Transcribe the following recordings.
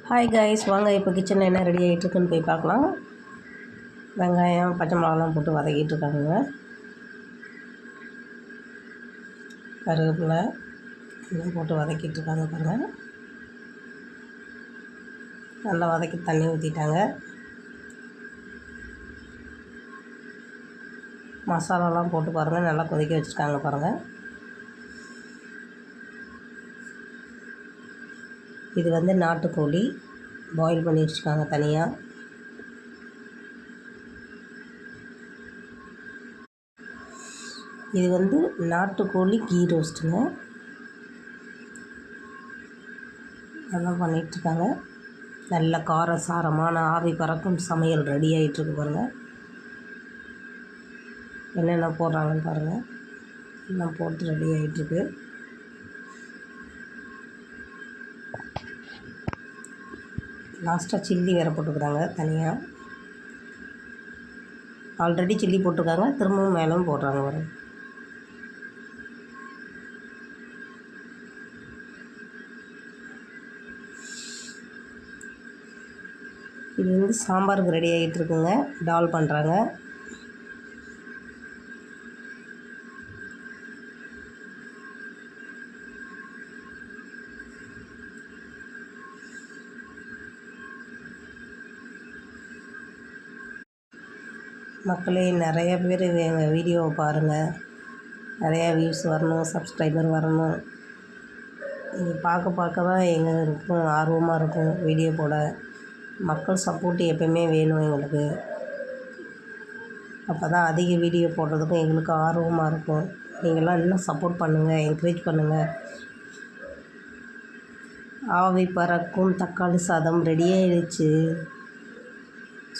Hi guys, வாங்க இப்போ கிச்சனில் என்ன ரெடி ஆகிட்டுருக்குன்னு போய் பார்க்கலாம். வெங்காயம் பச்சை மிளகாலாம் போட்டு வதக்கிட்டு இருக்காங்க. கருவேப்பிலை எல்லாம் போட்டு வதக்கிட்டு இருக்காங்க பாருங்கள். நல்லா வதக்கி தண்ணி ஊற்றிட்டாங்க. மசாலாலாம் போட்டு பாருங்கள், நல்லா கொதிக்க வச்சுருக்காங்க பாருங்கள். இது வந்து நாட்டுக்கோழி பாயில் பண்ணி வச்சுருக்காங்க தனியாக. இது வந்து நாட்டுக்கோழி கீ ரோஸ்ட்டுங்க. நல்லா பண்ணிகிட்ருக்காங்க. நல்ல காரசாரமான ஆவி பறக்கும் சமையல் ரெடி ஆகிட்டுருக்கு பாருங்கள். என்னென்ன போடுறாங்கன்னு பாருங்கள். எல்லாம் போட்டு ரெடி ஆகிட்டுருக்கு. லாஸ்ட்டாக சில்லி வேறு போட்டுக்கிறாங்க தனியாக. ஆல்ரெடி சில்லி போட்டிருக்காங்க, திரும்பவும் மேலும் போடுறாங்க பாருங்க. இது வந்து சாம்பாருக்கு ரெடி ஆகிட்டு இருக்குங்க. டால் பண்ணுறாங்க. மக்களே, நிறைய பேர் எங்கள் வீடியோவை பாருங்கள். நிறையா வியூஸ் வரணும், சப்ஸ்கிரைபர் வரணும். நீங்கள் பார்க்க தான் எங்களுக்கும் ஆர்வமாக இருக்கும் வீடியோ போட. மக்கள் சப்போர்ட் எப்போயுமே வேணும் எங்களுக்கு. அப்போ தான் அதிக வீடியோ போடுறதுக்கும் எங்களுக்கு ஆர்வமாக இருக்கும். நீங்கள்லாம் இன்னும் சப்போர்ட் பண்ணுங்கள், என்கரேஜ் பண்ணுங்கள். ஆவி பறக்கும் தக்காளி சாதம் ரெடி ஆகிடுச்சு.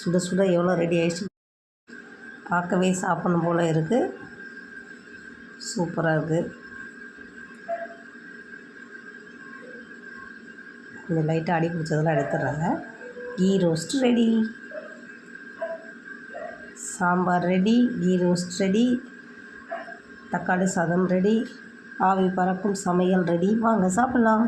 சுட சுட எவ்வளோ ரெடி ஆகிடுச்சு. பார்க்கவே சாப்பிடணும் போல் இருக்குது. சூப்பராக இருக்குது. கொஞ்சம் லைட்டாக அடி பிடிச்சதெல்லாம் எடுத்துடுறாங்க. Ghee roast ready, sambar ready, ghee roast ready, தக்காளி சாதம் ரெடி, ஆவி பறக்கும் சமையல் ரெடி. வாங்க சாப்பிட்லாம்.